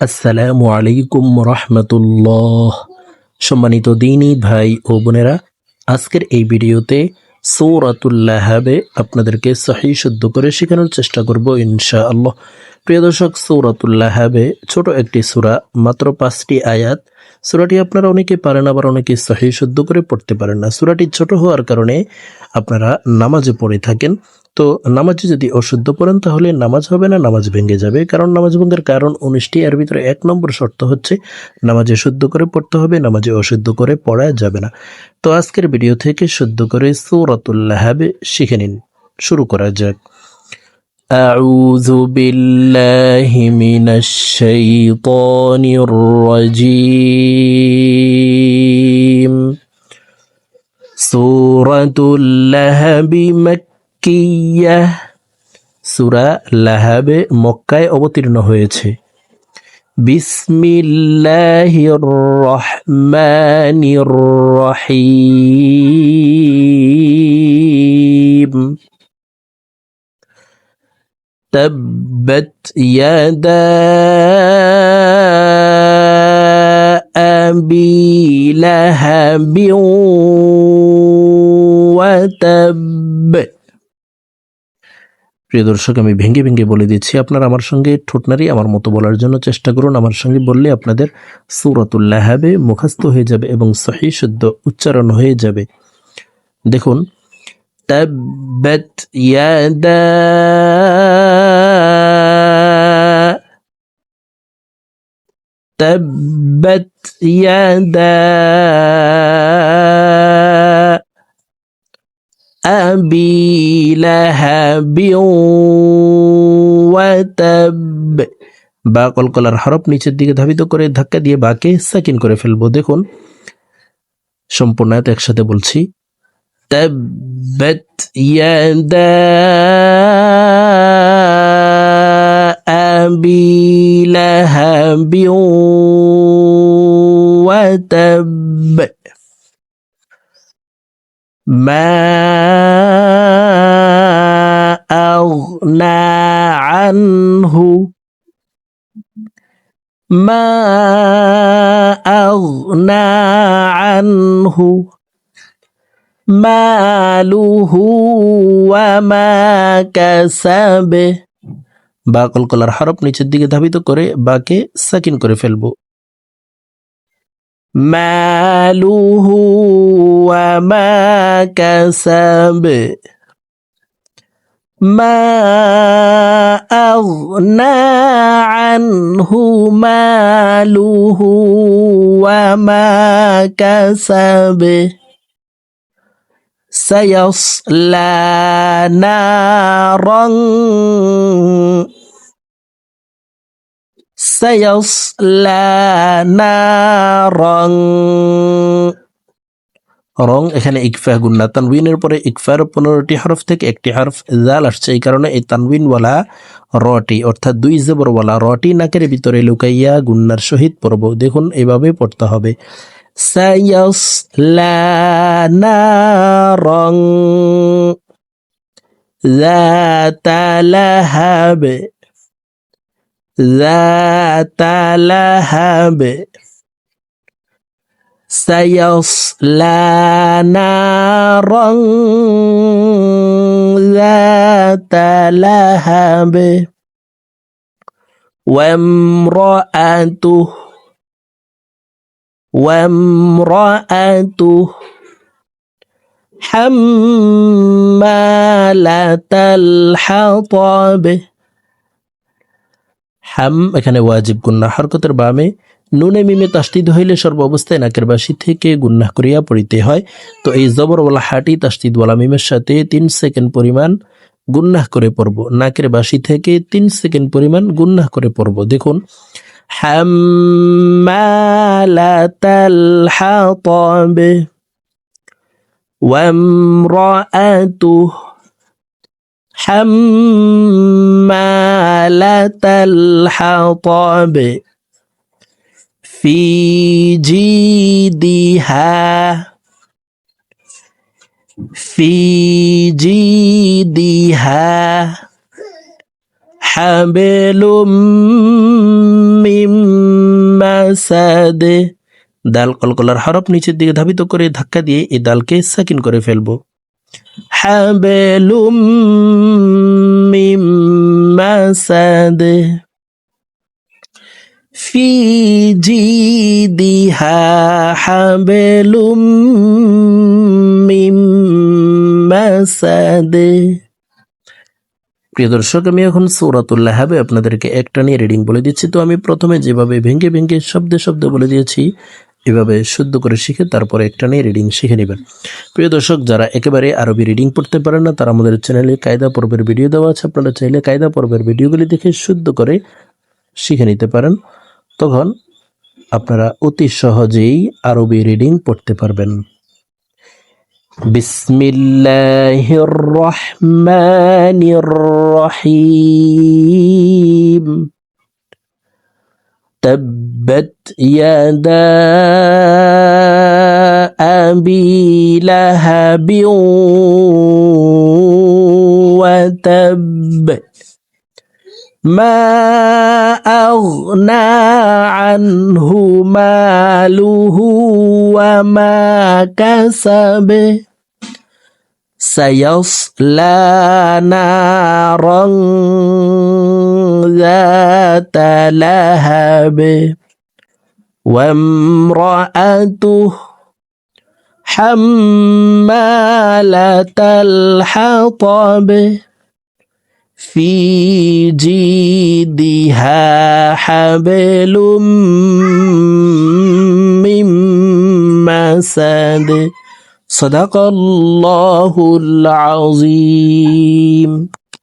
আসসালামু আলাইকুম রহমতুল্লাহ। সম্মানিত দিনী ভাই ও বোনেরা, আজকের এই ভিডিওতে সূরাতুল লাহাবে আপনাদেরকে সহিহ শুদ্ধ করে শেখানোর চেষ্টা করব ইনশাআল্লাহ। প্রিয় দর্শক, সূরাতুল লাহাবে ছোট একটি সূরা, মাত্র 5টি আয়াত। সূরাটি আপনারা অনেকে পারেন, আবার অনেকে সহিহ শুদ্ধ করে পড়তে পারেন না। সূরাটি ছোট হওয়ার কারণে আপনারা নামাজে পড়ে থাকেন। তো নামাজে যদি অশুদ্ধ পড়েন তাহলে নামাজ হবে না, নামাজ ভেঙে যাবে। কারণ নামাজ ভঙ্গের কারণ 19টি, এর ভিতরে 1 নম্বর শর্ত হচ্ছে নামাজে শুদ্ধ করে পড়তে হবে, নামাজে অশুদ্ধ করে পড়া যাবে না। তো আজকের ভিডিও থেকে শুদ্ধ করে সূরাতুল লাহাবে শিখে নিন। শুরু করা যাক। আউযু বিল্লাহি মিনাশ শাইতানির রাজীম। সূরাতুল লাহাবি মাক্কিয়াহ। সূরা লাহাবে মক্কায় অবতীর্ণ হয়েছে। বিসমিল্লাহির রহমানির রহিম। তাব্বাত ইয়াদা আবি লাহাবিন ওয়া তাব। প্রিয় দর্শক, আমি ভেঙে ভেঙে বলে দিচ্ছি, আপনারা আমার সঙ্গে ঠোঁটনারি আমার মতো বলার জন্য চেষ্টা করুন। আমার সঙ্গে বললে আপনাদের সূরাতুল লাহাবে মুখস্থ হয়ে যাবে এবং সহিহ শুদ্ধ উচ্চারণ হয়ে যাবে। দেখুন, তাব্বাত ইয়াদা, তাব্বাত ইয়াদা আবি লাহাবিন ওয়া তাব। বা কলকলার হরফ নিচের দিকে ধাবিত করে ধাক্কা দিয়ে বাকে সাকিন করে ফেলবো। দেখুন, সম্পূর্ণ আয়াত একসাথে বলছি। তাব্বাত ইয়াদা আবি লাহাবিন ওয়া তাব। মা আগনা আনহু, মা আগনা আনহু মালুহু ওয়া মা কাসাব। বা কলকলার হরফ নিচের দিকে ধাবিত করে বাকে সাকিন করে ফেলবো। মালুহু ওয়া মা কাসাব। মা আগনা আনহু মালুহু ওয়া মা কাসাব। সায়াসলা নারান, সায়াসলা নারান। রং এখানে ইকফা গুন্না, তানবিনের পরে ইকফার 15টি হরফ থেকে একটি হরফ জাল আসছে, এই কারণে এই তানবিনওয়ালা রটি অর্থাৎ 2 জবরওয়ালা রটি নাকের ভিতরে লুকাইয়া গুন্নার সহিত পড়ব। দেখুন, এইভাবে পড়তে হবে। সায়াসলা নারান যাতা লাহাব, যাতা লাহাব। সায়াসলা নারান যাতা লাহাব। ওয়ামরাআতুহু, ওয়ামরাআতুহু হাম্মালাতাল হাতাব। হাম এখানে ওয়াজিব গুন্না, হরকতের বামে নুনে মিমে তাসদিদ হইলে সর্ব অবস্থায় নাকের বাসি থেকে গুন্নাহ করিয়া পড়িতে হয়। তো এই জবরওয়ালা হাটি তাসদিদওয়ালা মিমের সাথে 3 সেকেন্ড পরিমাণ গুন্নাহ করে পড়ব। নাকের বাসি থেকে 3 সেকেন্ড পরিমাণ গুন্নাহ করে পড়ব। দেখুন, হাম্মালাতাল হাতাব ওয়ামরাআতুহু হাম্মালাতাল হাতাব ফি জিদিহা, في جيدها حبل من মাসাদ। দাল কলকলার হরফ নিচের দিকে ধাবিত করে ধাক্কা দিয়ে এই দালকে সাকিন করে ফেলবো। হাবলুম মিম মাসাদ। ফি জিদিহা হাবলুম মিম মাসাদ। প্রিয় দর্শক, আমি এখন সূরাতুল লাহাবে আপনাদেরকে একটা নিয়ে রিডিং বলে দিচ্ছি। তো আমি প্রথমে যেভাবে ভেঙে ভেঙে শব্দে শব্দে বলে দিয়েছি, এভাবে শুদ্ধ করে শিখে তারপরে একটা নিয়ে রিডিং শিখে নেবেন। প্রিয় দর্শক, যারা একেবারে আরবি রিডিং পড়তে পারেন না, তারা আমাদের চ্যানেলে কায়দা পর্বের ভিডিও দেওয়া আছে, আপনারা চাইলে কায়দা পর্বের ভিডিওগুলি দেখে শুদ্ধ করে শিখে নিতে পারেন। তখন আপনারা অতি সহজেই আরবি রিডিং পড়তে পারবেন। বিসমিল্লাহির রহমানির রহিম। تبت يدا أبي لهب وتب ما أغنى عنه ماله وما كسب سيصلى نارا ذات لهب وامرأته حمالة الحطب في جيدها حبل من مسد صدق الله العظيم।